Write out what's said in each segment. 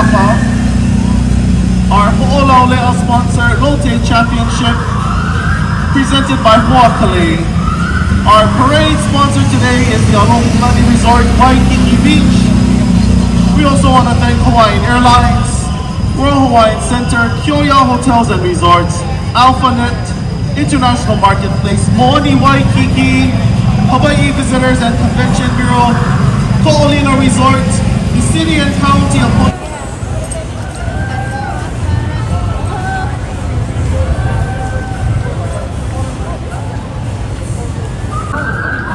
Aloha. Our Ho'olaulea sponsor, Rotate Championship, presented by Hawaii. Our parade sponsor today is the Aloha Resort, Waikiki Beach. We also want to thank Hawaiian Airlines, Royal Hawaiian Center, Kyoya Hotels and Resorts, AlphaNet, International Marketplace, Moani Waikiki, Hawaii Visitors and Convention Bureau, Ko'olina Resort, the City and County of Hawaii.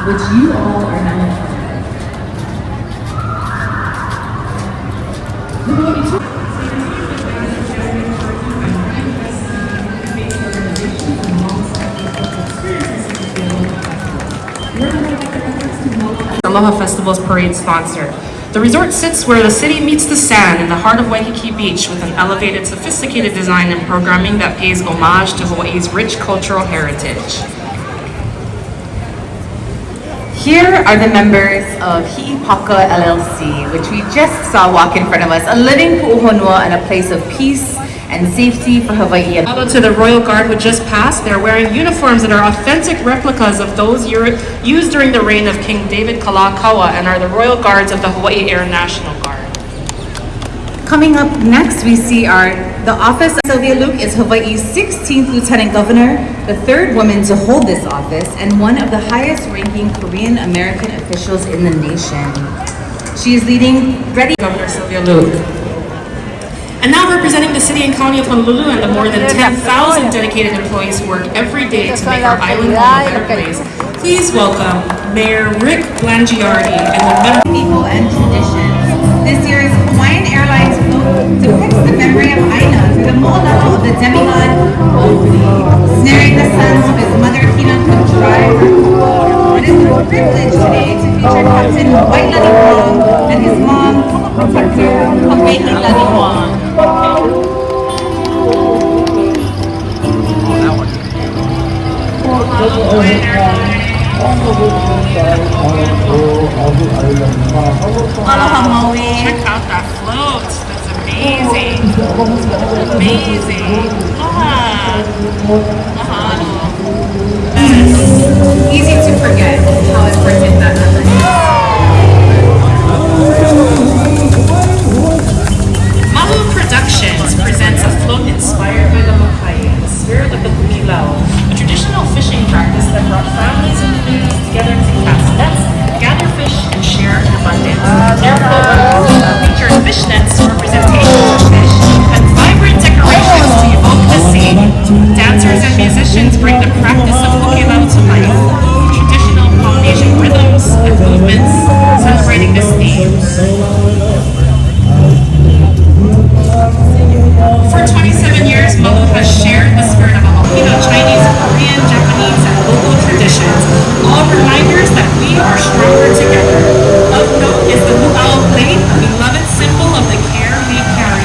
Which you all are known for. Aloha Festival's parade sponsor. The resort sits where the city meets the sand in the heart of Waikiki Beach with an elevated, sophisticated design and programming that pays homage to Hawaii's rich cultural heritage. Here are the members of Hi'ipaka LLC, which we just saw walk in front of us, a living pu'uhonua and a place of peace and safety for Hawaii. Follow to the Royal Guard who just passed. They're wearing uniforms that are authentic replicas of those used during the reign of King David Kalakaua and are the Royal Guards of the Hawaii Air National Guard. Coming up next, we see the office of Sylvia Luke is Hawaii's 16th Lieutenant Governor, the third woman to hold this office, and one of the highest ranking Korean American officials in the nation. She is leading Governor Sylvia Luke. And now representing the city and county of Honolulu and the more than 10,000 dedicated employees who work every day to make our island home a better place, please welcome Mayor Rick Blangiardi and the members. People and traditions. This year's Hawaiian Airlines float depicts the memory of Aina through the mo'olelo of the demigod Oahu, snaring the sons of his mother Hina could drive her kupu. It is a privilege today to feature Captain White Lani Wong and his mom, Protector Hawai'i Lani Wong. Aloha Maui. Check out that float. That's amazing. Amazing. Easy to forget how important that is. Mahu Productions presents a float inspired by the Mokai, the spirit of the Pukilau, a traditional fishing practice that brought families and communities together to cast nets, gather fish, and share in abundance. Their float featured fish nets, representations of fish, and vibrant decorations to evoke the sea. Dancers and musicians bring the practice of Pukilau to life, traditional Polynesian rhythms and movements, celebrating this theme. For 27 years, Mahu has shared the spirit of a Filipino, Chinese, Korean, Japanese, and local traditions, all reminders that we are stronger together. Of note is the luau plate, a beloved symbol of the care we carry.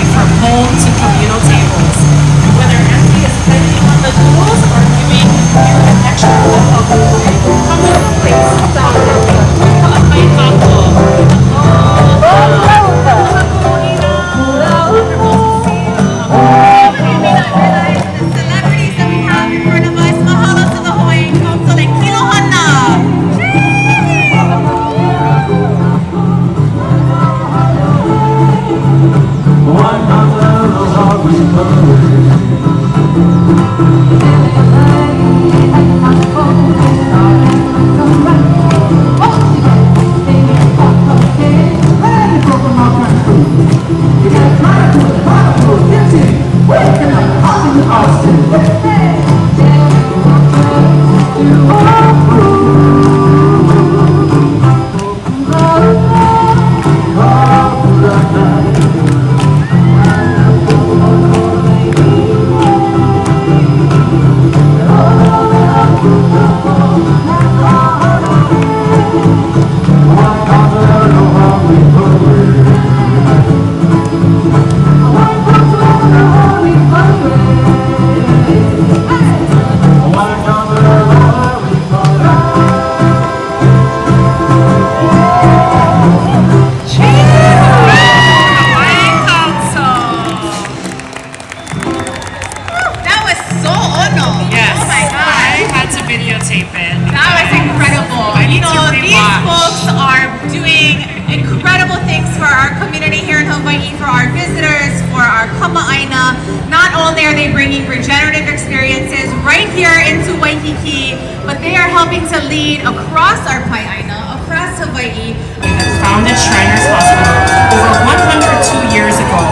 visitors for our Kama'aina. Not only are they bringing regenerative experiences right here into Waikiki, but they are helping to lead across our pageant, across Hawaii. That founded Shriners Hospital over 102 years ago.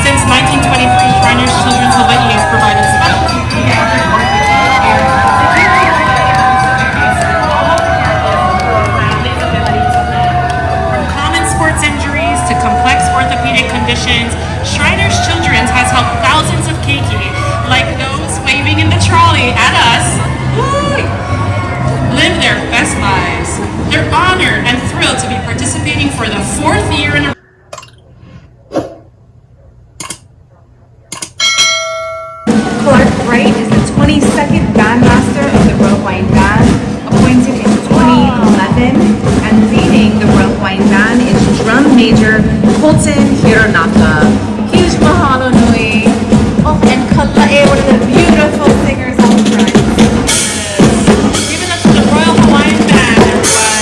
Since 1923, Shriners Children's Hawaii has provided specialty pediatric orthopedic care from common sports injuries to complex orthopedic conditions. Shriners Children's has helped thousands of keiki, like those waving in the trolley at us, live their best lives. They're honored and thrilled to be participating for the 4th year in a Clark Wright is the 22nd bandmaster of the Royal Hawaiian Band, appointed in 2011, and leading the Royal Hawaiian Band is drum major Colton Hironaka. Huge mahalo nui. Oh, and Kala'e, one of the beautiful singers out front. Give it up to the Royal Hawaiian Band, everyone.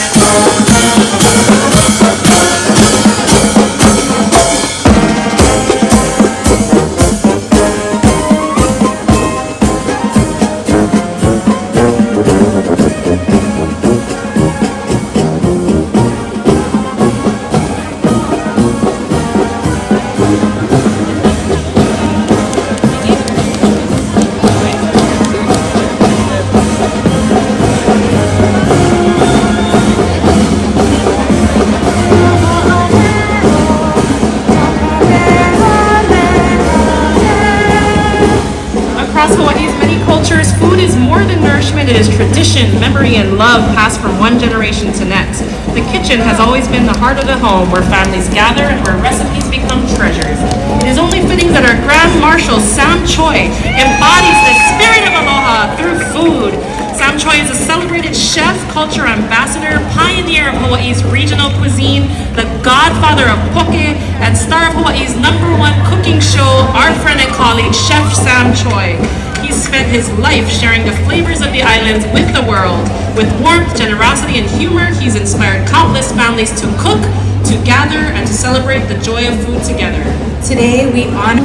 Across Hawaii's many cultures, food is more than nourishment. It is tradition, memory, and love passed from one generation to next. The kitchen has always been the heart of the home, where families gather and where recipes become treasures. It is only fitting that our Grand Marshal, Sam Choi, embodies the spirit of Aloha through food. Sam Choi is a celebrated chef, culture ambassador, pioneer of Hawaii's regional cuisine, the godfather of poke, and star of Hawaii's #1 cooking show, our friend and colleague, Chef Sam Choi. He's spent his life sharing the flavors of the islands with the world. With warmth, generosity, and humor, he's inspired countless families to cook, to gather, and to celebrate the joy of food together. Today we honor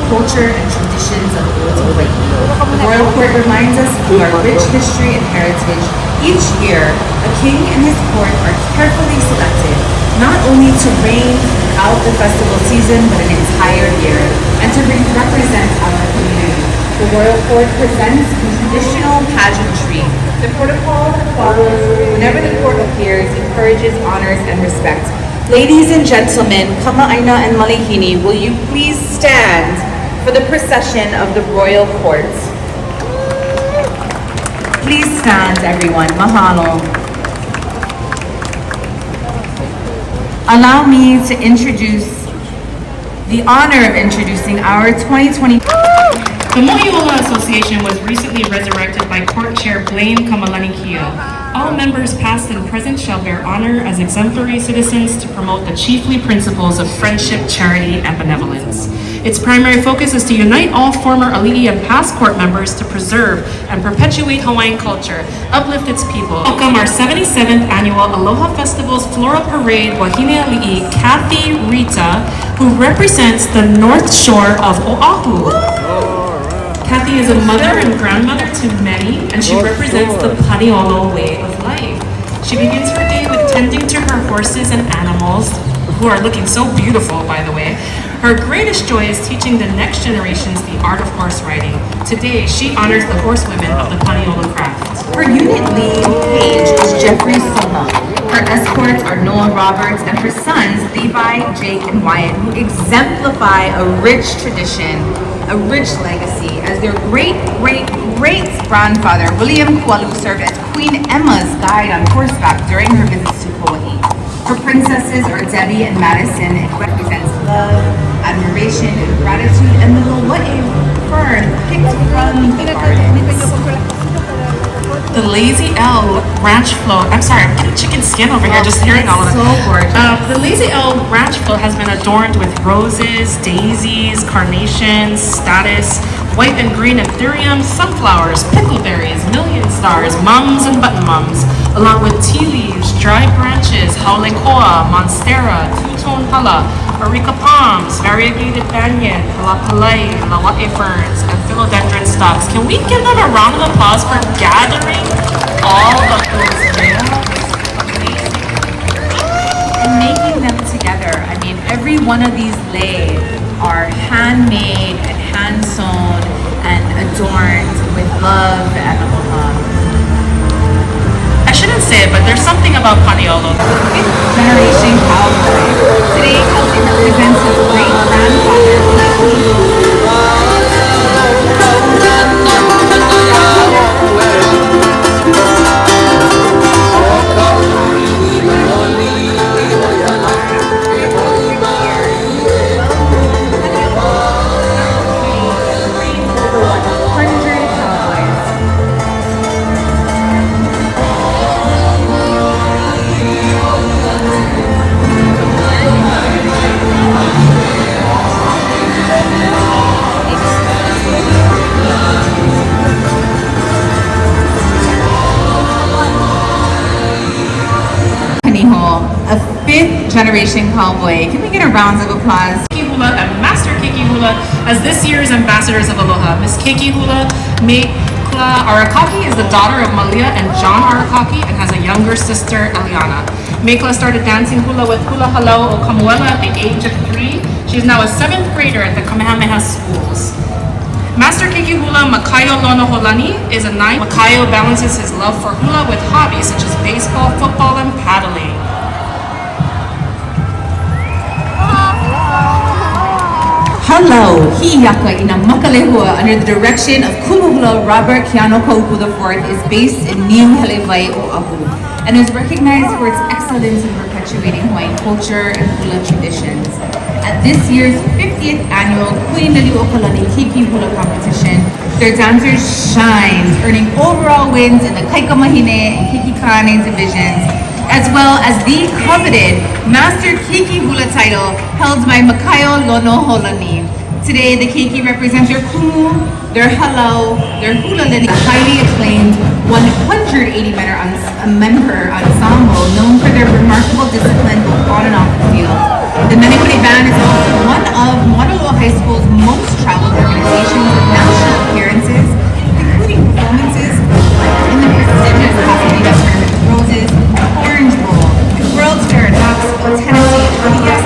culture and traditions of old Hawaii. The Royal Court reminds us of our rich history and heritage. Each year, a king and his court are carefully selected, not only to reign out the festival season, but an entire year, and to represent our community. The Royal Court presents traditional pageantry. The protocol that follows whenever the court appears encourages, honors, and respect. Ladies and gentlemen, Kama'aina and Malihini, will you please stand for the procession of the Royal Court? Please stand, everyone. Mahalo. Allow me to introduce, the honor of introducing our 2020. The Mo'iola Association was recently resurrected by Court Chair Blaine Kamalanikia. All members past and present shall bear honor as exemplary citizens to promote the chiefly principles of friendship, charity, and benevolence. Its primary focus is to unite all former ali'i and past court members to preserve and perpetuate Hawaiian culture, uplift its people. Welcome our 77th annual Aloha Festival's Floral Parade Wahine Ali'i, Kathy Rita, who represents the North Shore of Oahu. Kathy is a mother and grandmother to many, and she represents the Paniolo way of life. She begins her day with tending to her horses and animals, who are looking so beautiful, by the way. Her greatest joy is teaching the next generations the art of horse riding. Today, she honors the horsewomen of the Paniolo craft. Her unit lead page is Jeffrey Soma. Her escorts are Noah Roberts and her sons, Levi, Jake, and Wyatt, who exemplify a rich tradition, a rich legacy, as their great-great-great-grandfather, William Kualu, served as Queen Emma's guide on horseback during her visits to Hawaii. Her princesses are Debbie and Madison. It represents love, admiration, and gratitude, and the Hawaii fern picked from the gardens. The Lazy L Ranch Float. I'm sorry, I'm getting chicken skin over here just hearing all of it. So gorgeous. The Lazy L Ranch Float has been adorned with roses, daisies, carnations, statice, white and green anthurium, sunflowers, pickleberries, million stars, mums and button mums, along with tea leaves, dry branches, haulekoa, monstera, tutu, two-tone hala, areca palms, variegated banyan, palapalai, lawa'e ferns, and philodendron stalks. Can we give them a round of applause for gathering all of those males? And making them together. I mean, every one of these lei are handmade and hand sewn and adorned with love and I shouldn't say it, but there's something about Paniolo. fifth generation cowboy. Today, Kelsey represents his great grandfather. A fifth generation cowboy. Can we get a round of applause? Keiki Hula and Master Keiki Hula as this year's ambassadors of Aloha. Miss Keiki Hula Mekla Arakaki is the daughter of Malia and John Arakaki and has a younger sister, Eliana. Mekla started dancing hula with Hula Halau o Kamuela at the age of 3. She is now a 7th grader at the Kamehameha schools. Master Keiki Hula Makaio Lono Holani is a 9. Makaio balances his love for hula with hobbies such as baseball, football, and paddling. Hello, Hi'iaka ina Makalehua under the direction of Kumuhula Robert Keano Kaupu IV is based in Niu Helewai Oahu and is recognized for its excellence in perpetuating Hawaiian culture and hula traditions. At this year's 50th annual Queen Nali'uokalani Keiki Hula competition, their dancers shined, earning overall wins in the Kaikamahine and Kikikane divisions, as well as the coveted Master Keiki Hula title held by Makaio Lono Holani. Today, the Keiki represent their kumu, their halau, their hula lili, a highly acclaimed 180-member ensemble known for their remarkable discipline both on and off the field. The Menekune Band is also one of Maunaloa High School's most traveled organizations with national appearances, including performances in the prestigious Pasadena Tournament of Roses, Orange Bowl, World's Fair in Knoxville, Tennessee, and yes,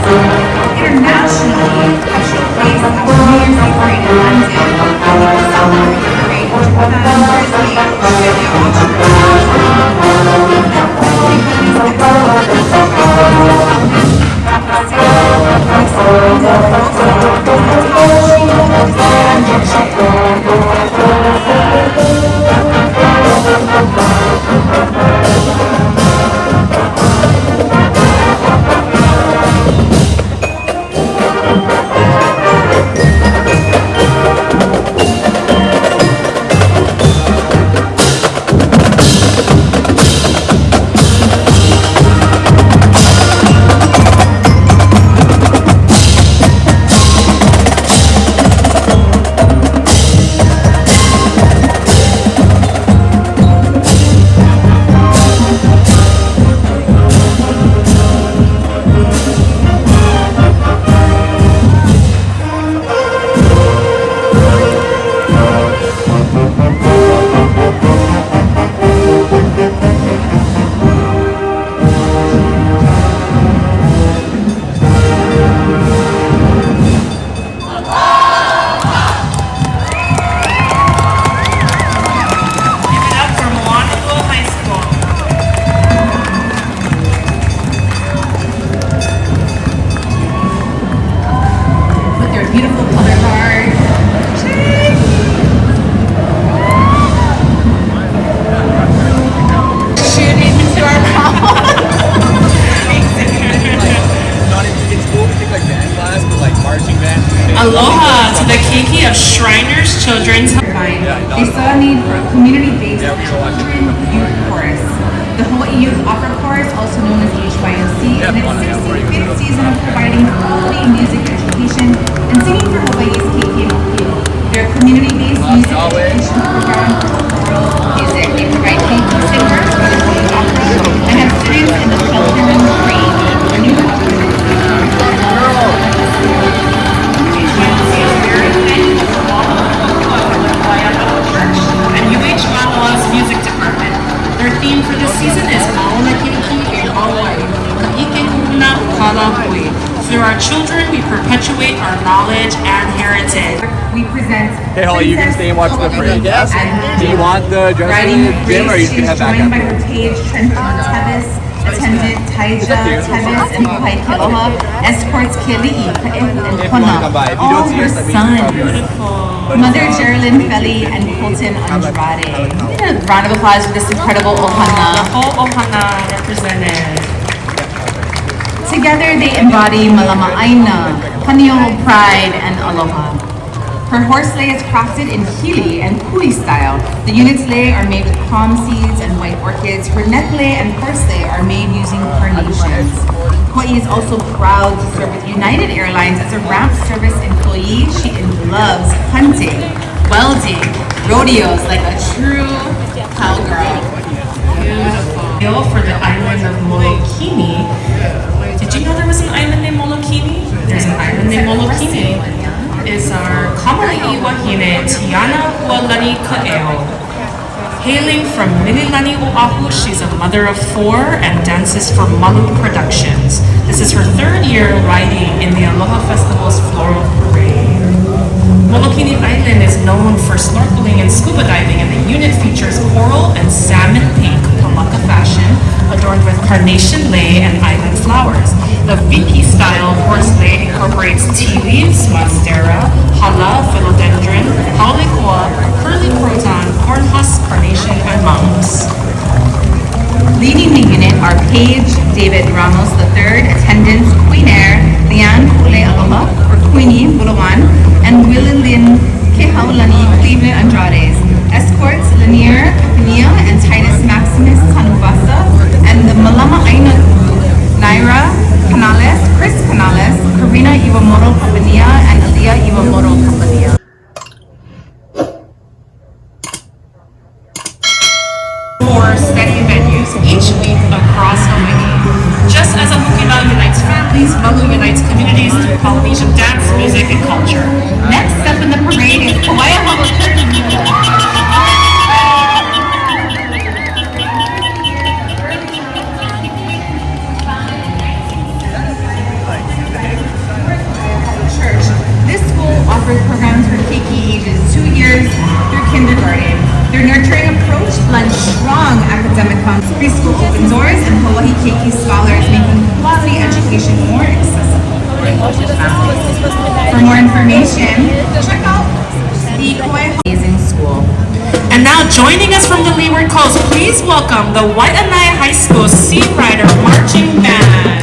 internationally have showcased at the New Year's Eve Parade in London, the South African Parade in Japan, Brisbane, Australia, Aloha to the Keiki of Shriners Children's. They saw a need for a community-based children youth chorus. The Hawai'i Youth Opera Chorus, also known as HYOC, in its 65th season of providing quality music education and singing for Hawaii's Keiki and Opio. Their community-based music education program for oral music. They provide Keiki singers for the Hawai'i Opera and have students in the children's grade. perpetuate our knowledge and heritage. We present. Hey Holly, you can stay and watch the parade. Yes. Do you want the dress Riding in the gym or you can head back joined by after? her page Trenton Tevis, attendant Taija Tevis and Hawai'i Aloha, escorts Keli'i and Kona, all her sons. Mother Geraldine Feli and Colton Andrade. A round of applause for this incredible ohana. The whole ohana represented. Together they embody Malamaina, Paniolo pride, and aloha. Her horse sleigh is crafted in hili and kuli style. The unit's sleigh are made with palm seeds and white orchids. Her neck sleigh and horse sleigh are made using carnations. Hawaii is also proud to serve with United Airlines as a ramp service employee. She loves hunting, welding, rodeos like a true cowgirl. Beautiful. For the island of Molokini. Did you know there was an island named Molokini? There's an island named Molokini. Is our Kamali'i Wahine Tiana Hualani Ka'eo. Hailing from Mililani, Oahu, she's a mother of 4 and dances for Malu Productions. This is her 3rd year riding in the Aloha Festival's Floral Parade. Molokini Island is known for snorkeling and scuba diving, and the unit features coral and salmon pink palaka fashion adorned with carnation lei and island flowers. The Viki-style horse lei incorporates tea leaves, monstera, hala, philodendron, Kalakaua, curly croton, corn husk, carnation, and monks. Leading the unit are Page David Ramos III, attendants Queen Air, Lian Kule Aloha, or Queenie Bulawan, and Willilin Kehaulani Cleveland Andrades. Escorts Lanier Pania and Titus Maximus Tanuvasa, and the Malamaina group, Naira Canales, Chris Canales, Karina Iwamoto Kapania, and Aliyah Iwamoto Kapania. For steady venues each week across Hawaii. Just as a Hukilau unites families, Malu unites communities through Polynesian dance, music, and culture. Next up in the parade is Hawai'i offers programs for keiki ages 2 years through kindergarten. Their nurturing approach blends strong academic concepts, preschool open doors, and Hawaii keiki scholars, making quality education more accessible for families. For more information, check out the Kauai Amazing School. And now joining us from the Leeward Coast, please welcome the Waianae High School Sea Rider Marching Band.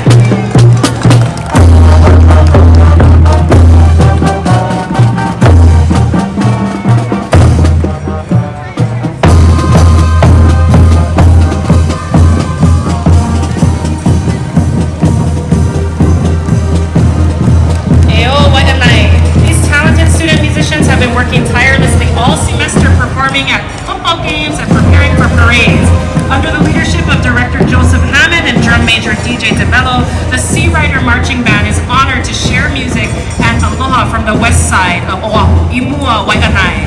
Working tirelessly all semester, performing at football games and preparing for parades. Under the leadership of Director Joseph Hammond and Drum Major DJ DeBello, the Sea Rider Marching Band is honored to share music and aloha from the west side of Oahu, Imua Waianae.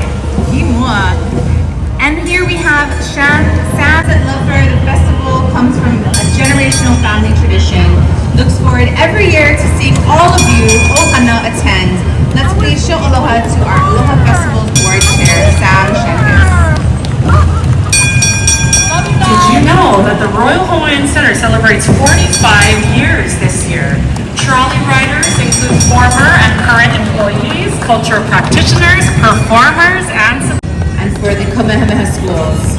Imua. And here we have Shan Sam at Love Her. The festival comes from a generational family tradition. Looks forward every year to seeing all of you ohana attend. Let's please show aloha to our Aloha Festival Board Chair, Sam Shenkis. Did you know that the Royal Hawaiian Center celebrates 45 years this year? Trolley riders include former and current employees, cultural practitioners, performers, and for the Kamehameha schools.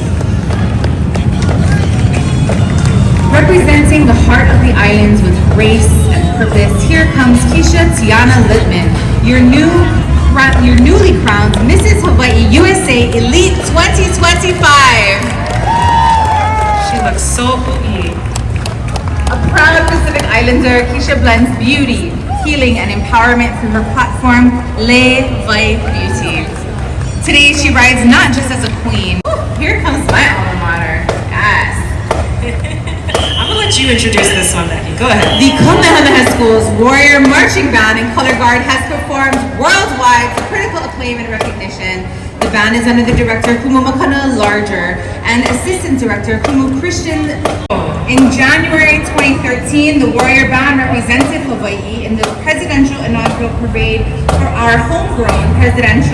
Representing the heart of the islands with grace and purpose, here comes Keisha Tiana Littman, your newly crowned Mrs. Hawaii USA Elite 2025. She looks so ui. A proud Pacific Islander, Keisha blends beauty, healing, and empowerment through her platform, Le Vai Beauty. Today she rides not just as a queen. Here comes my alma mater. Yes. I'm gonna let you introduce this one, Becky. Go ahead. The Kamehameha School's Warrior Marching Band and Color Guard has performed worldwide to critical acclaim and recognition. The band is under the director Kumu Makana Larger and Assistant Director Kumu Christian. In January 2013, the Warrior Band represented Hawai'i in the presidential inaugural parade for our homegrown presidential.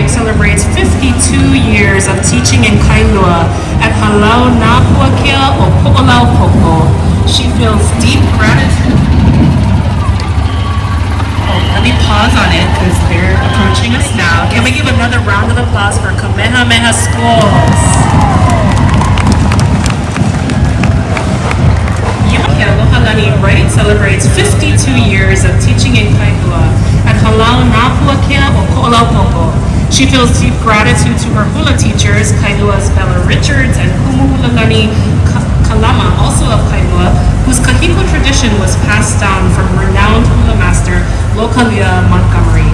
Celebrates 52 years of teaching in Kailua at Halau Napuakea o Po'olau Poko. She feels deep gratitude. Oh, let me pause on it because they're approaching us now. Can we give another round of applause for Kamehameha Schools? Aloha Lani Right celebrates 52 years of teaching in Kailua at Halau Napuakea o Po'olau Poko. She feels deep gratitude to her hula teachers, Kailua's Bella Richards and Kumuhulalani Kalama, also of Kailua, whose kahiko tradition was passed down from renowned hula master Lokalia Montgomery.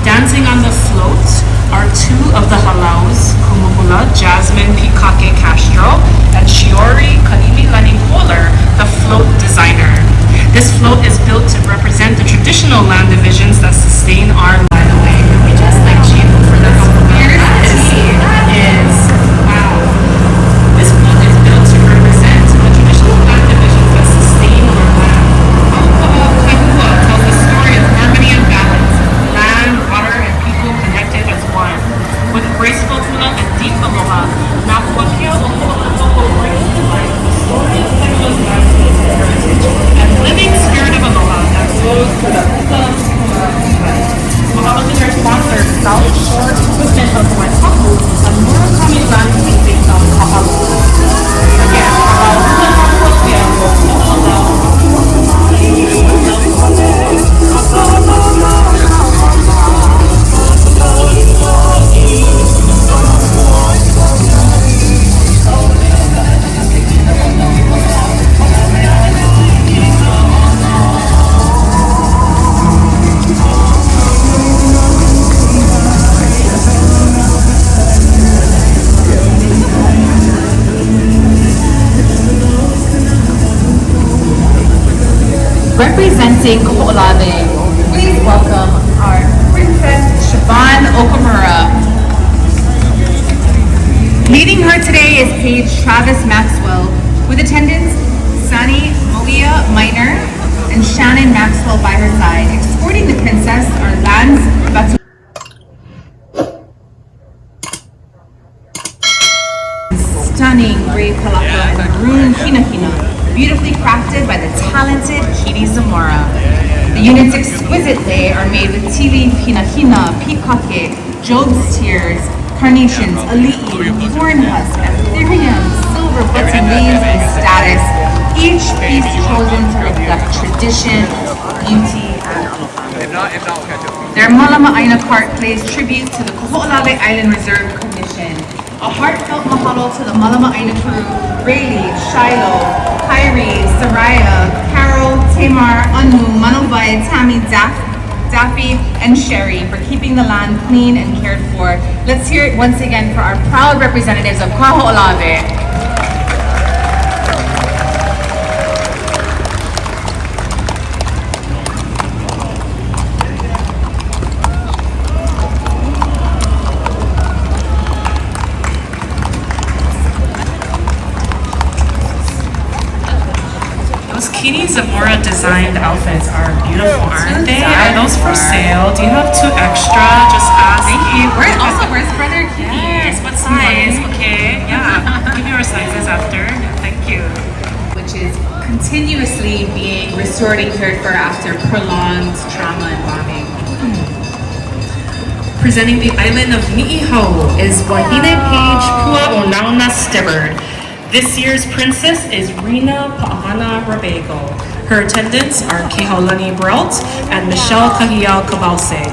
Dancing on the float are two of the halaus, Kumuhula Jasmine Pikake Castro and Shiori Kanimilani Kohler, the float designer. This float is built to represent the traditional land divisions that sustain our land. By the way, we just like Chief for the compliment. That is, wow. This float is built to represent the traditional land divisions that sustain our land. Kalakaua tells the story of harmony and balance, land, water, and people connected as one. With graceful hula and deep aloha, Napuakea o Po'olaupo'o brings to life the story of Kailua's landscape heritage and living spirit of aloha that flows through the hula life. Mahalo to their sponsor, South Shore Equipment of Waikiki, and Murakami Landscaping of Kahalua. Again, Napuakea o Po'olaupo'o. Representing Ko'olawe, please welcome our Princess Siobhan Okamura. Leading her today is Page Travis Maxwell, with attendants Sunny Moia Minor and Shannon Maxwell by her side. Escorting the princess are Lance Batu. Stunning gray palaka and maroon hinahina, beautifully crafted by the talented Kiri Zamora. The unit's exquisite lei are made with tea leaf hinahina, pikake, Job's tears, carnations, ali'i, corn husk, ethereum, silver button leaves, and status. Each piece chosen to reflect tradition, beauty, and aloha. Their Malamaina cart plays tribute to the Ko'olawe Island Reserve Commission. A heartfelt mahalo to the Malamaina crew, Rayleigh, Shiloh, Kyrie, Saraya, Carol, Tamar, Anu, Manovai, Tammy, Daffy, and Sherry for keeping the land clean and cared for. Let's hear it once again for our proud representatives of Kaho'olawe. Kiri Zamora designed outfits are beautiful, aren't they? Are those for sale? Do you have two extra? Just ask. Thank you. Where's brother Kiri? Yes, what size? Okay, yeah. Give me your sizes after. Thank you. Which is continuing. continuously being restored and cared for after prolonged trauma and bombing. Presenting the island of Ni'ihau is Wahine Page Pua Onauna Stibbard. This year's princess is Rina Pa'ahana Rabago. Her attendants are Kehaulani Brault and Michelle Kahiao Kabalse,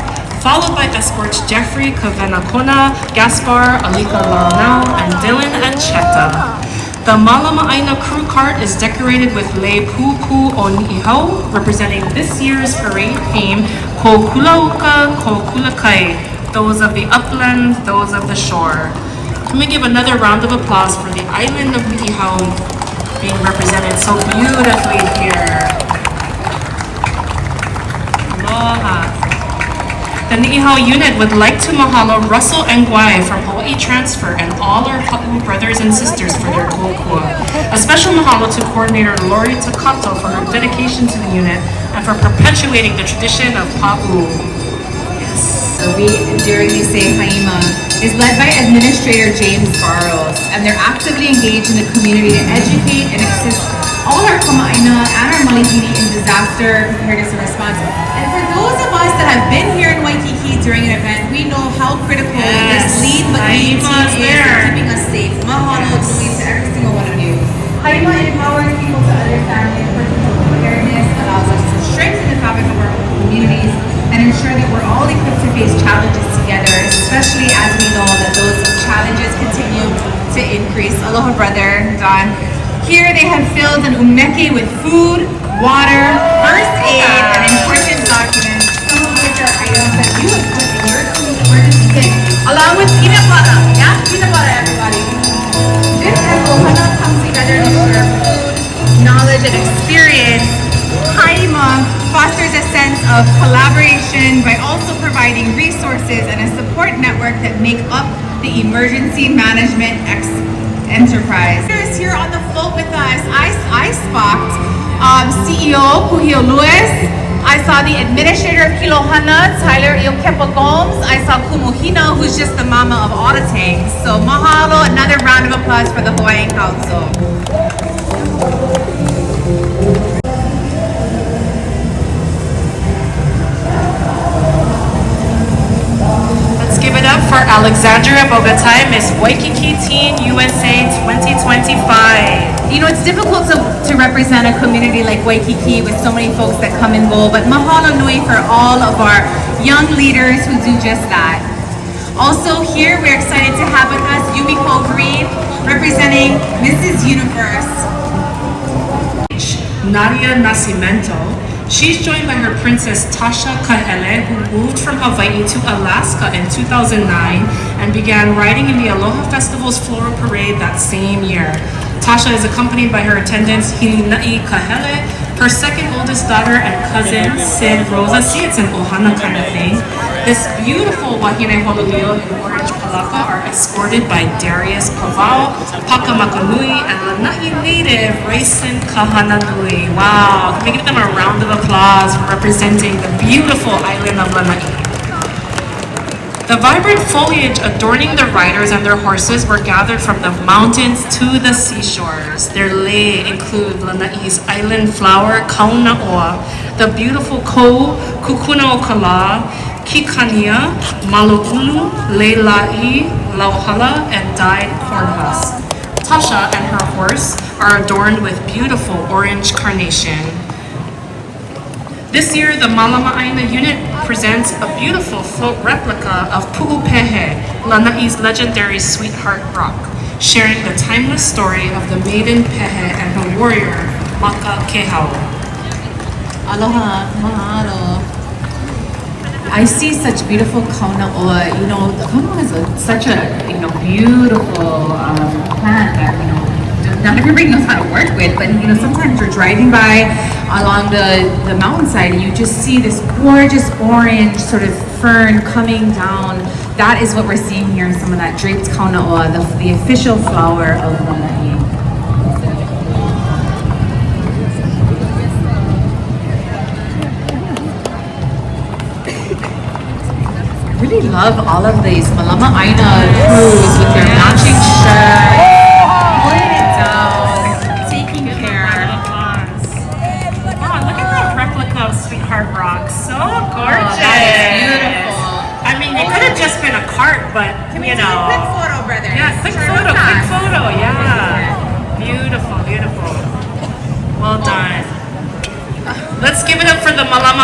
followed by escorts Jeffrey Kavenakona, Gaspar, Alika Laranau, and Dylan Ancheta. The Malamaina crew cart is decorated with Le Puku o Ni'ihau, representing this year's parade theme, Ko Kulauka, Ko Kulakai, those of the upland, those of the shore. Can we give another round of applause for the island of Ni'ihau being represented so beautifully here. Aloha. The Ni'ihau unit would like to mahalo Russell and Guai from Hawai'i Transfer and all our Ha'u brothers and sisters for their kokua. A special mahalo to coordinator Lori Takato for her dedication to the unit and for perpetuating the tradition of Pa'u. So we, during the Say Haima, is led by Administrator James Barros, and they're actively engaged in the community to educate and assist all our kama'aina and our malihini in disaster preparedness and response. And for those of us that have been here in Waikiki during an event, we know how critical this lead but lead team is in keeping us safe. Mahalo to every single one of you. Haima empowers people to understand the importance of preparedness, allows us to strengthen the fabric of our communities, and ensure that we're all equipped to face challenges together, especially as we know that those challenges continue to increase. Aloha, brother Don. Here they have filled an umeke with food, water, first aid, and important documents, some of which are items that you would put in your emergency kit, along with peanut butter. Yeah, peanut butter, everybody. This as Ohana comes together to share food, knowledge, and experience. Haima fosters a sense of collaboration by also providing resources and a support network that make up the emergency management enterprise. Here on the float with us, I spocked CEO Puhio Lewis. I saw the administrator of Kilohana, Tyler Iokepa Gomes. I saw Kumuhina, who's just the mama of all the tanks. So mahalo, another round of applause for the Hawaiian Council. Give it up for Alexandria Bogatai, Miss Waikiki Teen USA 2025. You know, it's difficult to represent a community like Waikiki with so many folks that come and go, but mahalo nui for all of our young leaders who do just that. Also here, we're excited to have with us Yumiko Green, representing Mrs. Universe. Nadia Nascimento. She's joined by her princess Tasha Kahele, who moved from Hawaii to Alaska in 2009 and began riding in the Aloha Festival's Floral Parade that same year. Tasha is accompanied by her attendants Hilina'i Kahele, her second oldest daughter and cousin Sid Rosa. See, it's an ohana kind of thing. This beautiful wahine hololio in orange palaka are escorted by Darius Pavao, Pakamakanui, and Lanai native Raisin Kahananui. Wow, can we give them a round of applause for representing the beautiful island of Lanai? The vibrant foliage adorning the riders and their horses were gathered from the mountains to the seashores. Their lei include Lanai's island flower, Kaunaoa, the beautiful Kou, Kukuna o Kala, Kikania, Malu'ulu, Leilai, Lauhala, and dyed corn husk. Tasha and her horse are adorned with beautiful orange carnation. This year, the Malamaina unit presents a beautiful float replica of Pu'upehe, Lanai's legendary sweetheart rock, sharing the timeless story of the maiden Pehe and her warrior, Maka Kehau. Aloha, mahalo. I see such beautiful kaunaoa. You know, the kaunaoa is such a beautiful plant that not everybody knows how to work with. But sometimes you're driving by along the mountainside and you just see this gorgeous orange sort of fern coming down. That is what we're seeing here in some of that draped kaunaoa, the official flower of Lanai. Really love all of these Malamaina crews with their matching shirts, holding it down, taking care.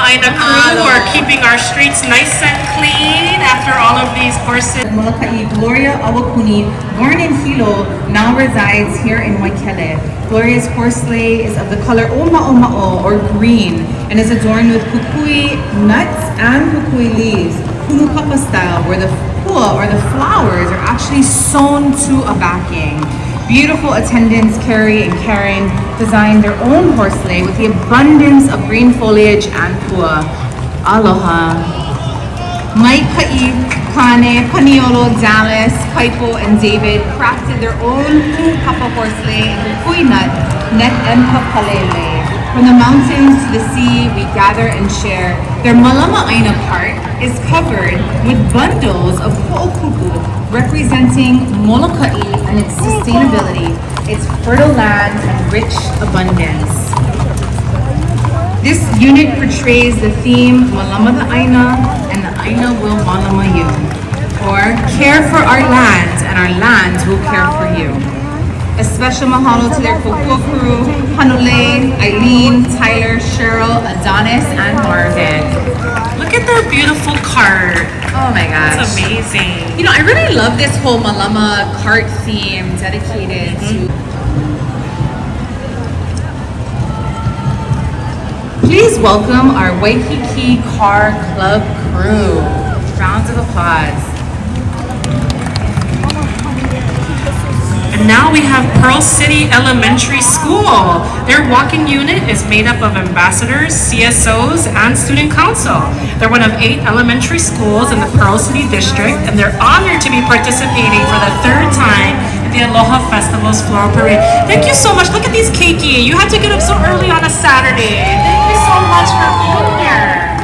Malamaina crew who are keeping our streets nice and clean after all of these horses. Molokai Gloria Awakuni, born in Hilo, now resides here in Waikiki. Gloria's horse sleigh is of the color oma'oma'o, or green, and is adorned with kukui nuts and kukui leaves, punupapa style, where the pua, or the flowers, are actually sewn to a backing. Beautiful attendants carry and Karen designed their own horse sleigh with the abundance of green foliage and pua. Aloha. Mai Ka'i, Kane, Paniolo, Dallas, Kaipo, and David crafted their own papa horse sleigh and kukui nut, net and papalele. From the mountains to the sea, we gather and share. Their Malamaina cart is covered with bundles of ho'okupu, representing Molokai and its sustainability, its fertile land and rich abundance. This unit portrays the theme Malama the Aina and the Aina will Malama you, or care for our land and our land will care for you. A special mahalo to their kokua crew, Hanule, Eileen, Tyler, Cheryl, Adonis, and Marvin. Look at their beautiful cart. Oh my gosh. It's amazing. You know, I really love this whole Malama cart theme dedicated to... Please welcome our Waikiki Car Club crew. Rounds of applause. And now we have Pearl City Elementary School. Their walking unit is made up of ambassadors, CSOs, and student council. They're one of 8 elementary schools in the Pearl City District, and they're honored to be participating for the 3rd time in the Aloha Festival's Floral Parade. Thank you so much. Look at these keiki. You had to get up so early on a Saturday. Thank you so much for being here.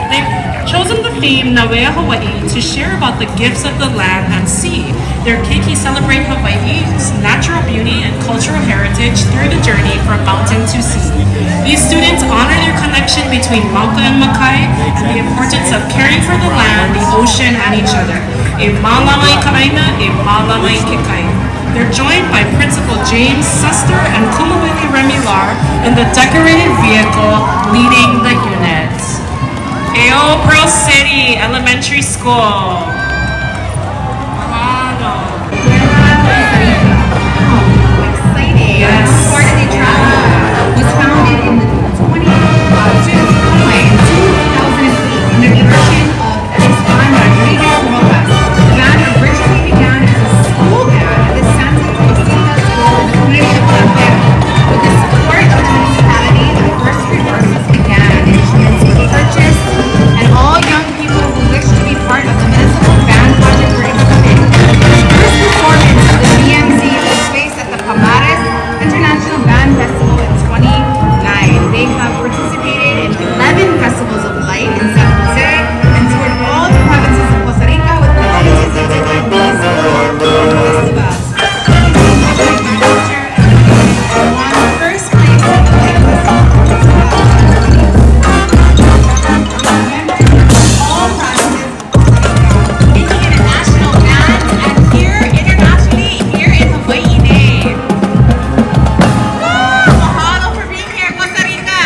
They've chosen the theme Nawea Hawai'i to share about the gifts of the land and sea. Their keiki celebrate Hawaii's natural beauty and cultural heritage through the journey from mountain to sea. These students honor their connection between Mauka and Makai and the importance of caring for the land, the ocean, and each other. E malamai ka'aina, e malamai ke kai. They're joined by Principal James Suster and Kumawili Remilar in the decorated vehicle leading the unit. Eo Pearl City Elementary School. Exciting. Yes. Port de Trava was founded in the 2008 under the direction of Espan Rodriguez Rojas. The band originally began as a school band at the Santa Cristina School in the community of Tampere. With the support of the municipality, the first rehearsals began. Instruments were purchased, and all young people who wished to be part of the municipal band project were accepted. The first performance of the BMC was placed at the Camares International Band Festival in 2009. They have participated in 11 festivals of light in San Jose and toured all the provinces of Costa Rica with performances attended these festivals. Won first place in the light festival. All provinces making it a national band and here internationally here in Hawaii Day. Mahalo for being here, Costa Rica.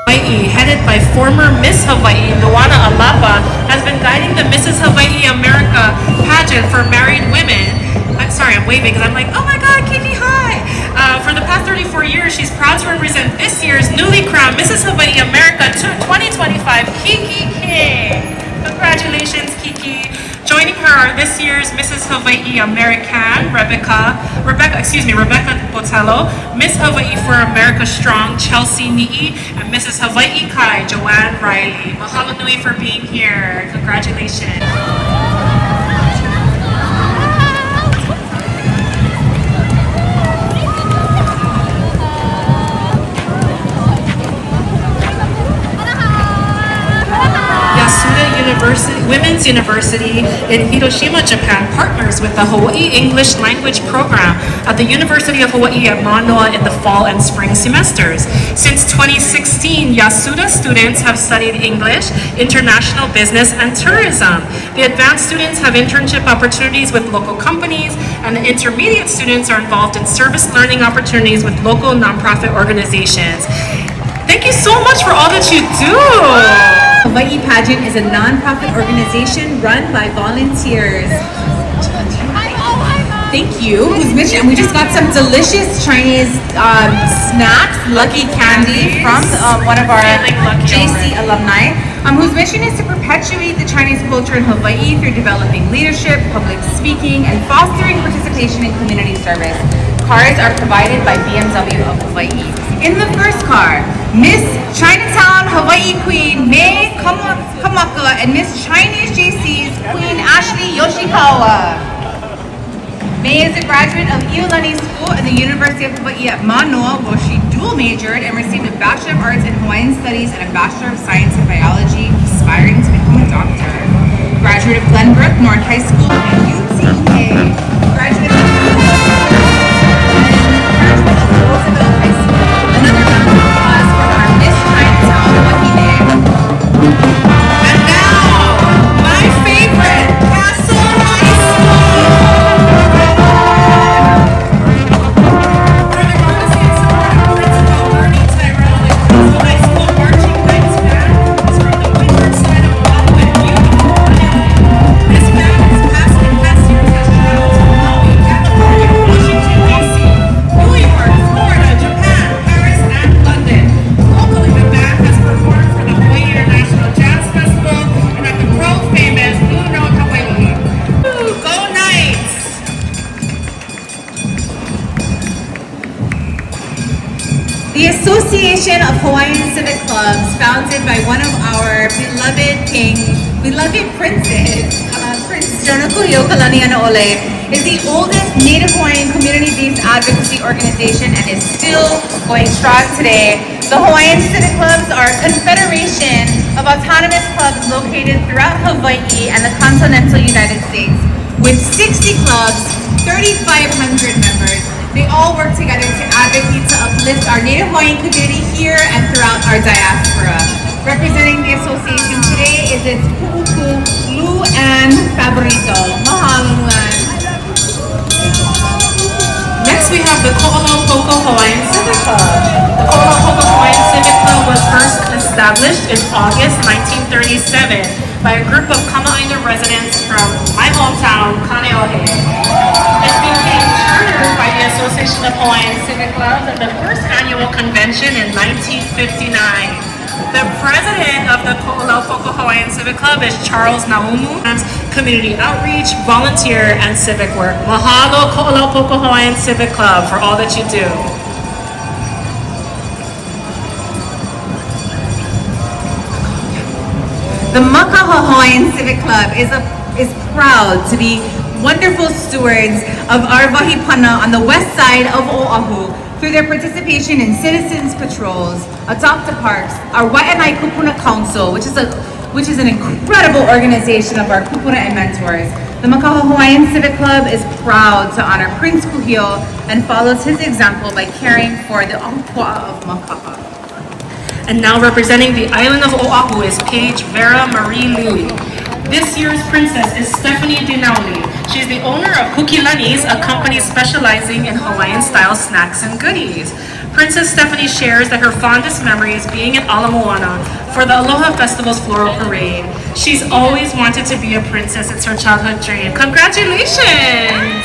Hawaii, headed by former Miss Hawaii, Luana Alapa, has been guiding the Mrs. Hawaii America pageant for married women. I'm sorry, I'm waving because I'm like, oh my God, Kiki, hi! For the past 34 years, she's proud to represent this year's newly crowned Mrs. Hawaii America 2025, Kiki King. Congratulations, Kiki. Joining her are this year's Mrs. Hawaii American, Rebecca Botello, Miss Hawaii for America Strong, Chelsea Ni'i, and Mrs. Hawaii Kai, Joanne Riley. Mahalo nui for being here. Congratulations. Women's University in Hiroshima, Japan partners with the Hawaii English Language Program at the University of Hawaii at Manoa in the fall and spring semesters. Since 2016, Yasuda students have studied English, international business, and tourism. The advanced students have internship opportunities with local companies, and the intermediate students are involved in service learning opportunities with local nonprofit organizations. Thank you so much for all that you do. Hawaii Pageant is a nonprofit organization run by volunteers. Thank you. Whose mission? And we just got some delicious Chinese snacks, lucky candy from one of our JC alumni. Whose mission is to perpetuate the Chinese culture in Hawaii through developing leadership, public speaking, and fostering participation in community service. Cars are provided by BMW of Hawaii. In the first car, Miss Chinatown Hawaii Queen May Kamaka and Miss Chinese JC's Queen Ashley Yoshikawa. May is a graduate of Iolani School at the University of Hawaii at Manoa, where she dual majored and received a Bachelor of Arts in Hawaiian Studies and a Bachelor of Science in Biology, aspiring to become a doctor. Graduate of Glenbrook North High School and UTA. Graduate of Roosevelt High School. Another round of applause for our Miss Chinatown Hawaii. And now, my favorite, Castle High School. The Association of Hawaiian Civic Clubs, founded by one of our beloved princes, Prince Jonokuhio Kalanianaole, is the oldest Native Hawaiian community-based advocacy organization and is still going strong today. The Hawaiian Civic Clubs are a confederation of autonomous clubs located throughout Hawaii and the continental United States. With 60 clubs, 3,500 members, they all work together to advocate to uplift our Native Hawaiian community here and throughout our diaspora. Representing the association today is its Pu'uku, Lou Ann Favorito. Mahalo, Lou Ann. Next we have the Ko'olopoko Hawaiian Civic Club. The Ko'olopoko Hawaiian Civic Club was first established in August 1937 by a group of Kama'aina residents from my hometown, Kaneohe. It became chartered by the Association of Hawaiian Civic Clubs at the first annual convention in 1959. The president of the Ko'olopoko Hawaiian Civic Club is Charles Naumu. Community outreach, volunteer, and civic work. Mahalo Ko'olopoko Hawaiian Civic Club for all that you do. The Makaha Hawaiian Civic Club is proud to be wonderful stewards of our wahipana on the west side of Oahu through their participation in citizens patrols, adopt a parks, our Waianae Kupuna Council, which is an incredible organization of our kupuna and mentors. The Makaha Hawaiian Civic Club is proud to honor Prince Kuhio and follows his example by caring for the Ahupua'a of Makaha. And now representing the island of Oahu is Paige Vera Marie Louie. This year's princess is Stephanie Dinauli. She's the owner of Hukilani's, a company specializing in Hawaiian-style snacks and goodies. Princess Stephanie shares that her fondest memory is being at Ala Moana for the Aloha Festival's Floral Parade. She's always wanted to be a princess. It's her childhood dream. Congratulations!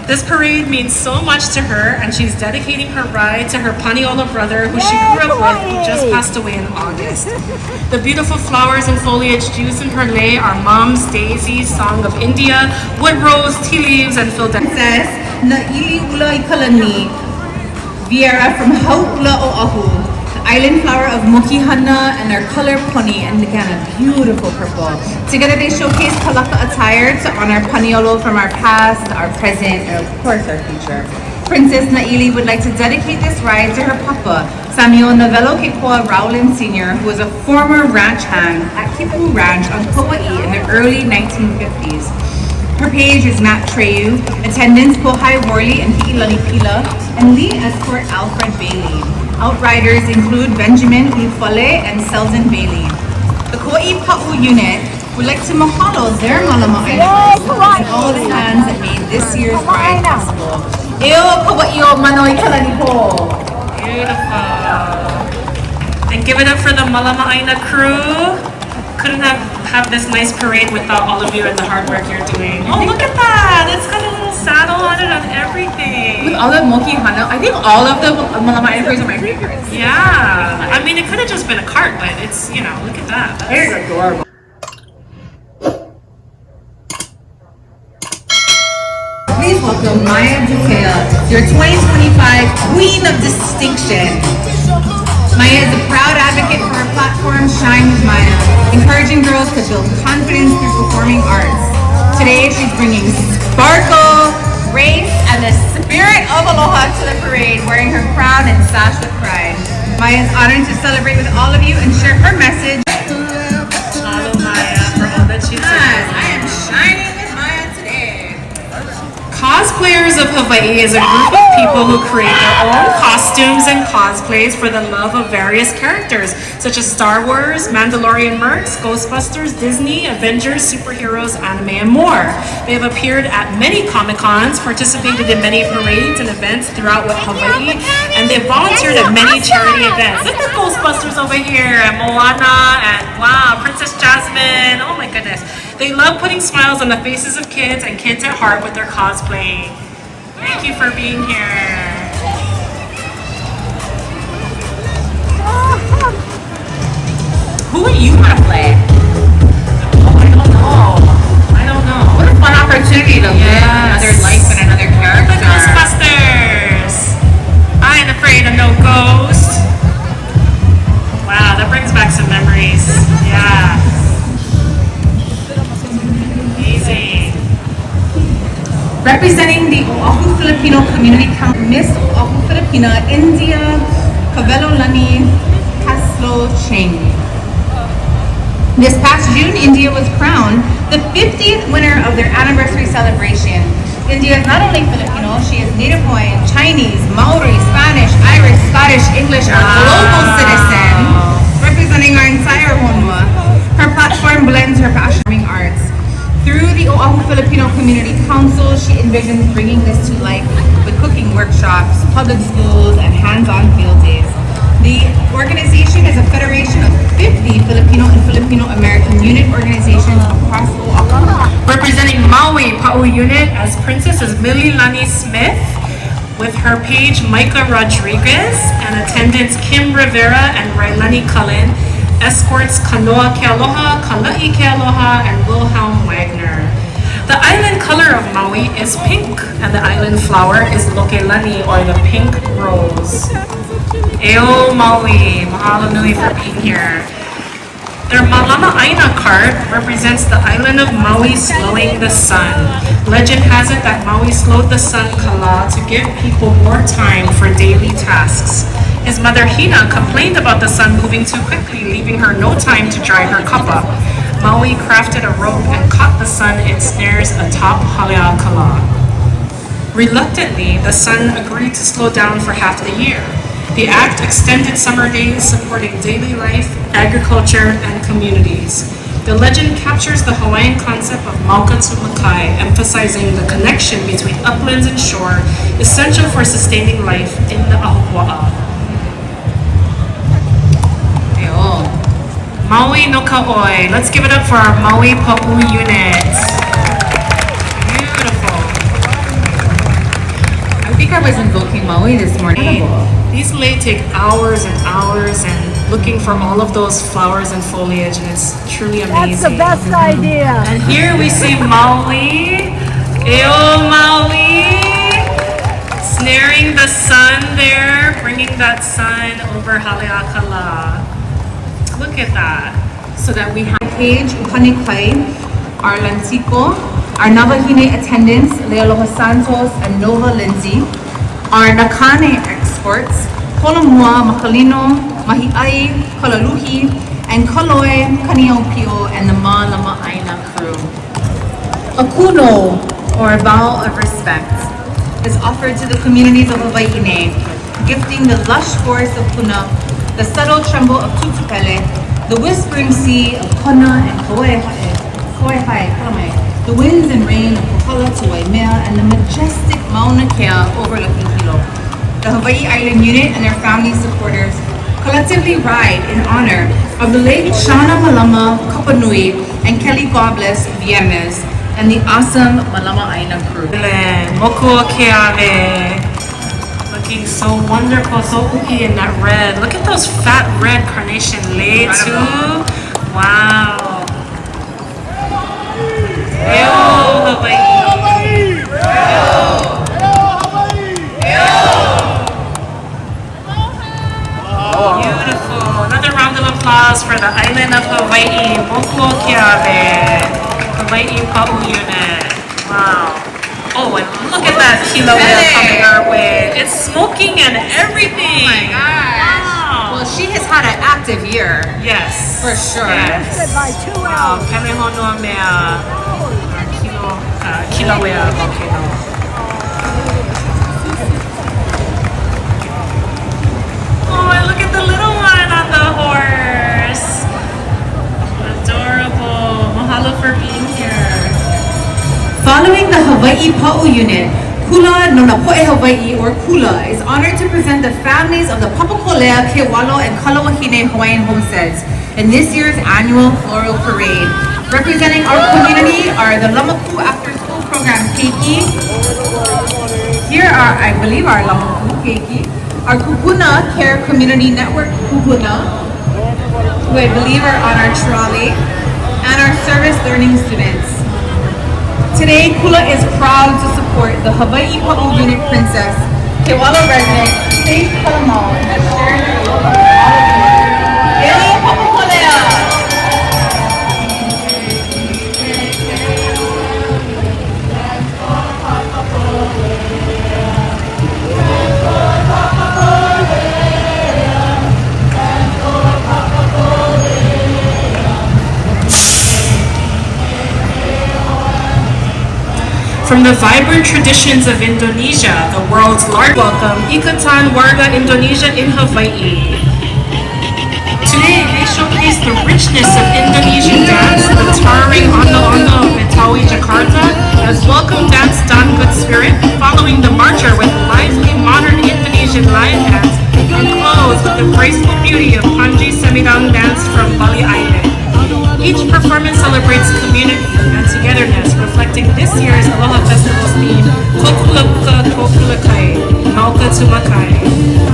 This parade means so much to her, and she's dedicating her ride to her Paniolo brother, who she grew up with, who just passed away in August. The beautiful flowers and foliage used in her lei are Mom's Daisy, Song of India, Wood Rose, Tea Leaves, and Princess na Iliula Ikalani, Viera from Hau'ula Oahu, the island flower of Mokihana, and their color poni, and again a beautiful purple. Together they showcase Kalaka attire to honor Paniolo from our past, our present, and of course our future. Princess Naili would like to dedicate this ride to her papa, Samuel Novello Kekoa Rowland Sr., who was a former ranch hand at Kipu Ranch on Hawai'i in the early 1950s. Her page is Matt Treyu, attendants Pohai Worley and Hi'ilani Pila, and lead escort Alfred Bailey. Outriders include Benjamin Ifale and Selden Bailey. The Kauai Pa'u unit would like to mahalo their Malamaina and all the hands that made this year's ride possible. Eo Kauai'o Mano'i Kalani po. Beautiful. And give it up for the Malamaina crew. Couldn't have this nice parade without all of you and the hard work you're doing. Oh, look at that! It's got a little saddle on it and everything. With all the Moki Hana, I think all of the Malamaina parades are my favorites. Yeah. I mean, it could have just been a cart, but it's, you know, look at that. That's adorable. Please welcome Maya Dukea, your 2025 Queen of Distinction. Maya is a proud advocate for her platform, Shine with Maya, encouraging girls to build confidence through performing arts. Today, she's bringing sparkle, grace, and the spirit of Aloha to the parade, wearing her crown and sash with pride. Maya is honored to celebrate with all of you and share her message. Mahalo, Maya, for all that she's Yes, doing. I am shining with Maya today. Cosplayers of Hawaii is a group of people who create their own costumes and cosplays for the love of various characters, such as Star Wars, Mandalorian mercs, Ghostbusters, Disney, Avengers, superheroes, anime, and more. They have appeared at many Comic-Cons, participated in many parades and events throughout Hawaii, and they've volunteered at many charity events. Look at Ghostbusters over here, and Moana, and wow, Princess Jasmine, oh my goodness. They love putting smiles on the faces of kids and kids at heart with their cosplay. Thank you for being here. Who would you want to play? Oh, I don't know. I don't know. What a fun opportunity to live another life and another The character. Ghostbusters. I ain't afraid of no ghost. Wow, that brings back some memories. Yeah. Amazing. Representing the Oahu Filipino Community Council, Miss Oahu Filipina, India Kavelolani Kaslo Cheng. This past June, India was crowned the 50th winner of their anniversary celebration. India is not only Filipino, she is Native Hawaiian, Chinese, Maori, Spanish, Irish, Scottish, English, a global citizen, representing our entire Honua. Her platform blends her passion for arts. Through the Oahu Filipino Community Council, she envisions bringing this to life with cooking workshops, public schools, and hands-on field days. The organization is a federation of 50 Filipino and Filipino-American unit organizations across Oahu. Representing Maui Pa'u unit as Princess is Millie Lani Smith, with her page Micah Rodriguez, and attendants Kim Rivera and Railani Cullen, escorts Kanoa Kealoha, Kala'i Kealoha, and Wilhelm Wagner. The island color of Maui is pink, and the island flower is Lokelani, or the pink rose. Eo Maui, mahalo nui for being here. Their Malamaina card represents the island of Maui slowing the sun. Legend has it that Maui slowed the sun kala to give people more time for daily tasks. His mother Hina complained about the sun moving too quickly, leaving her no time to dry her kapa. Maui crafted a rope and caught the sun in snares atop Haleakala. Reluctantly, the sun agreed to slow down for half the year. The act extended summer days, supporting daily life, agriculture, and communities. The legend captures the Hawaiian concept of Maukatu Makai, emphasizing the connection between uplands and shore, essential for sustaining life in the Ahupua'a. Maui no Ka'oi. Let's give it up for our Maui Pa'u unit. Beautiful. I think I was invoking Maui this morning. These lay take hours and hours and looking for all of those flowers and foliage, and it's truly amazing. That's the best idea. And here we see Maui, Eo Maui, snaring the sun there, bringing that sun over Haleakala. Look at that. So that we have Paige Upanikai, our Lantiko, our Navahine attendants, Lealoha Santos and Nova Lindsay, Our Nakane exports, Kolomua, Makalino, Mahi'ai, Kalaluhi, and Kaloe, Kaniopio, and the Malamaina crew. A kuno, or a vow of respect, is offered to the communities of Hawai'i, gifting the lush forest of Puna, the subtle tremble of Tutupele, the whispering sea of Kona and Kauaihai, the winds and rain of Kohala to Waimea, and the majestic Mauna Kea overlooking Hilo. The Hawaii Island Unit and their family supporters collectively ride in honor of the late Shauna Malama Kapanui and Kelly Gobles Viemes and the awesome Malamaina crew. Moku Keave. Looking so wonderful, so ooky in that red. Look at those fat red carnation lei too. Wow. Yo, Hawaii. Beautiful. Another round of applause for the island of Hawaii. Moku Keave. Hawaii Pa'u Unit. Wow. Oh, and look at that kilauea coming our way. It's smoking and everything. Oh my gosh. Wow. Well, she has had an active year. Yes. For sure. Yes. Wow. Peleho noa mea. Kilauea volcano. Oh, and look at the little one on the horse. Adorable. Mahalo for being here. Following the Hawaii Pa'u Unit, Kula no na Po'e Hawaii, or Kula, is honored to present the families of the Papakolea, Kewalo, and Kalawahine Hawaiian homesteads in this year's annual Floral Parade. Representing our community are the Lamaku After School Program Keiki. Here are, I believe, our Lamaku Keiki, our Kupuna Care Community Network Kupuna, who I believe are on our trolley, and our service learning students. Today, Kula is proud to support the Hawaii Pa'u Unit Princess, Kewalo resident, Faith Kalamau, and has shared her love with all of you. Yelo Papakolea! From the vibrant traditions of Indonesia, the world's largest welcome, Ikatan Warga Indonesia in Hawaii. Today, they showcase the richness of Indonesian dance, the towering ondo-ondo of Betawi, Jakarta, as welcome dance done good spirit, following the marcher with lively modern Indonesian lion dance, and close with the graceful beauty of Panji Semidang dance from Bali Island. Each performance celebrates community and togetherness, reflecting this year's Aloha Festival's theme, Kokulapuka Kokulakai, Mauka Tumakai.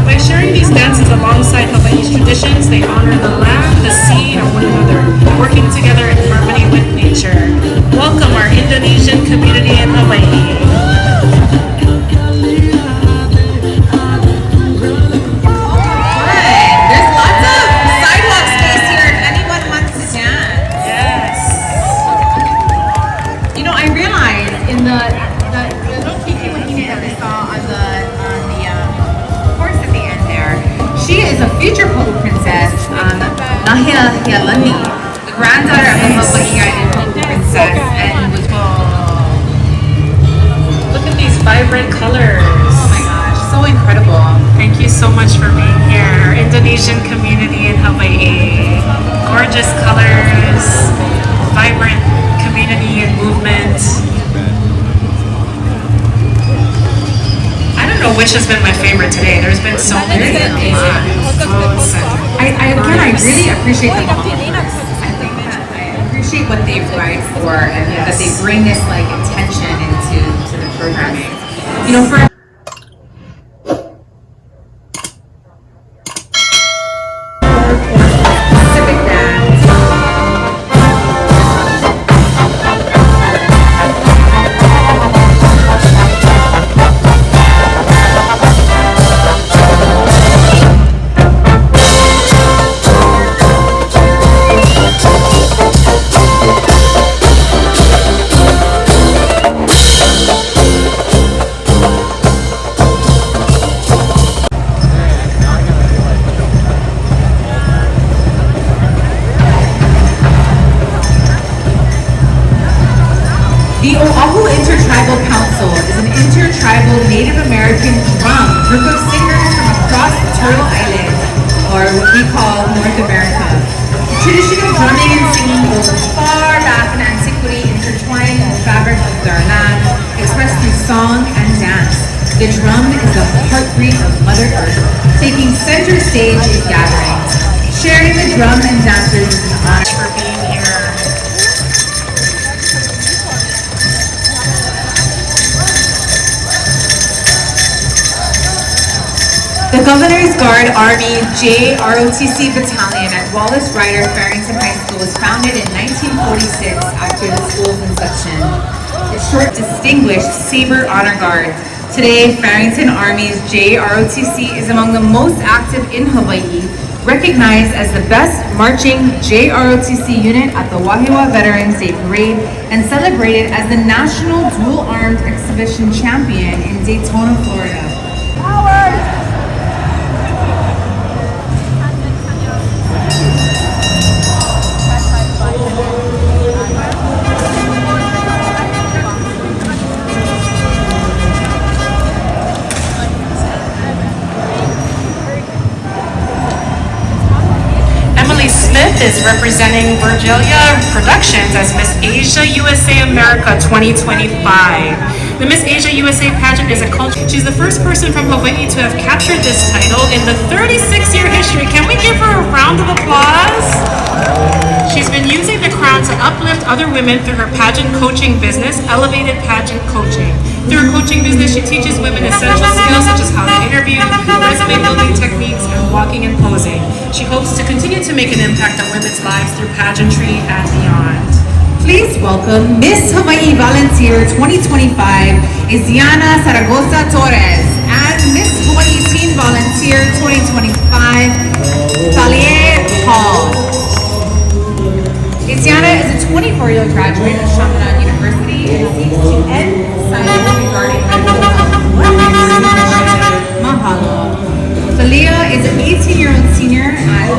By sharing these dances alongside Hawaii's traditions, they honor the land, the sea, and one another, working together in harmony with nature. Welcome our Indonesian community in Hawaii. Future Pa'u Princess, Nahia Hialani, the granddaughter of the Hawaii Island Pa'u Princess, and was Look at these vibrant colors. Oh my gosh, so incredible. Thank you so much for being here, our Indonesian community in Hawaii. Gorgeous colors, vibrant community and movement. I don't know which has been my favorite today. There's been so many. I really appreciate the volunteers. I think that I appreciate what they provide for, and that they bring this like intention into the programming. You know, for Civic dance. Tribal Council is an intertribal Native American drum group of singers from across the Turtle Island, or what we call North America. The tradition of drumming and singing goes far back in antiquity, intertwined in the fabric of their land, expressed through song and dance. The drum is the heartbeat of Mother Earth, taking center stage in gatherings. Sharing the drum and dancers is an honor For being here. The Governor's Guard Army JROTC Battalion at Wallace Ryder Farrington High School was founded in 1946 after the school's inception. The short distinguished Sabre Honor Guard. Today, Farrington Army's JROTC is among the most active in Hawaii, recognized as the best marching JROTC unit at the Wahiawa Veterans Day Parade, and celebrated as the National Dual Armed Exhibition Champion in Daytona, Florida. Is representing Virgilia Productions as Miss Asia USA America 2025. The Miss Asia USA pageant is a culture. She's the first person from Hawaii to have captured this title in the 36-year history. Can we give her a round of applause? She's been using the crown to uplift other women through her pageant coaching business, Elevated Pageant Coaching. Through her coaching business, she teaches women essential skills such as how to interview, resume building techniques, and walking and posing. She hopes to continue to make an impact on women's lives through pageantry and beyond. Please welcome Miss Hawaii Volunteer 2025, Isiana Zaragoza Torres, and Miss Hawaii Teen Volunteer 2025, Thalia Hall. Isiana is a 24-year graduate of Chaminade University and seeks to end silence regarding mental health. Mahalo. Thalia is an 18-year-old senior at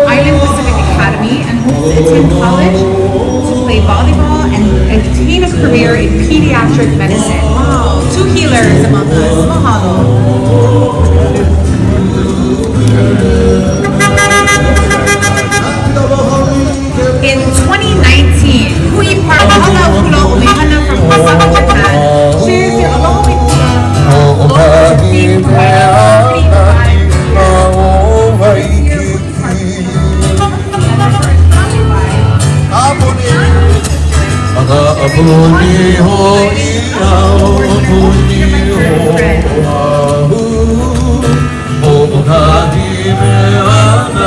Island Pacific Academy and hopes to attend college to play volleyball and obtain a career in pediatric medicine. Wow, two healers among us. Mahalo. In 2019, Hui Parmahala Hula Umehana from Osaka, Japan, shares their Aloha local theme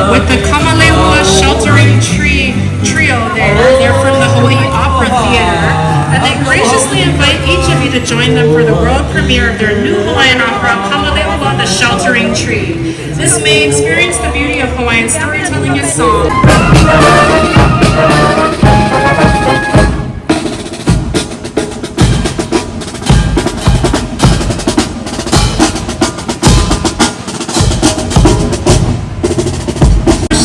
with the Kamalewa Sheltering Trio they're from the Hawaii Opera Theater, and they graciously invite each of you to join them for the world premiere of their new Hawaiian opera, Kamalewa the Sheltering Tree. This may experience the beauty of Hawaiian storytelling and song.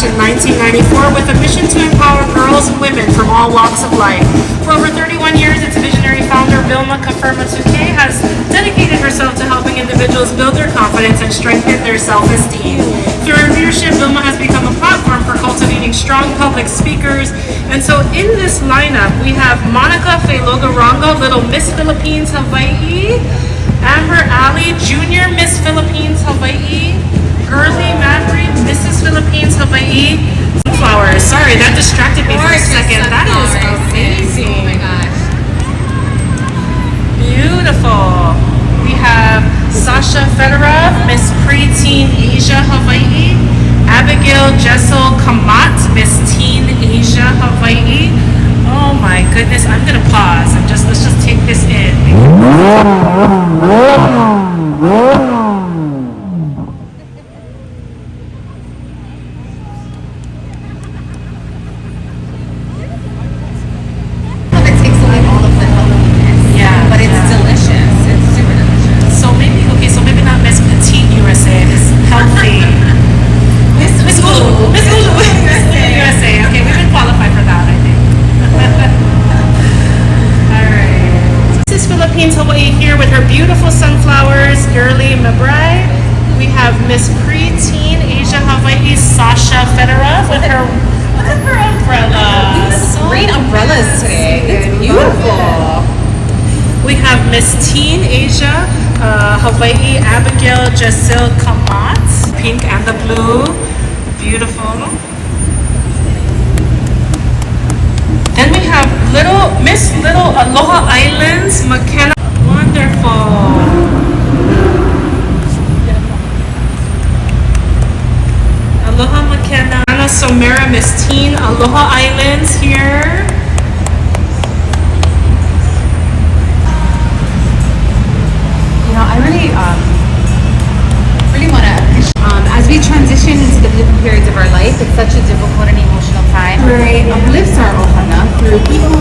In 1994 with a mission to empower girls and women from all walks of life. For over 31 years, its visionary founder, Vilma Kaferma-Tuke, has dedicated herself to helping individuals build their confidence and strengthen their self-esteem. Through her leadership, Vilma has become a platform for cultivating strong public speakers. And so in this lineup, we have Monica Felogarongo, Little Miss Philippines Hawaii, Amber Alley, Junior Miss Philippines Hawaii, Early Maverick, Mrs. Philippines Hawaii. Flowers. Sorry, that distracted me for a second. That is amazing. Oh my gosh. Beautiful. We have Sasha Fedorov, Miss Preteen Asia Hawaii, Abigail Jessel Kamat, Miss Teen Asia Hawaii. Oh my goodness, I'm gonna pause and let's just take this in. generous with her umbrellas. Green umbrellas today. It's beautiful. We have Miss Teen Asia, Hawai'i Abigail Jasil Kamat, pink and the blue, beautiful. Then we have Miss Little Aloha Islands, McKenna, wonderful. Aloha McKenna, Anna Somera, Miss Teen, Aloha Islands here. You know, I really want to appreciate, as we transition into the different periods of our life, it's such a difficult and emotional time. It uplifts our ohana through people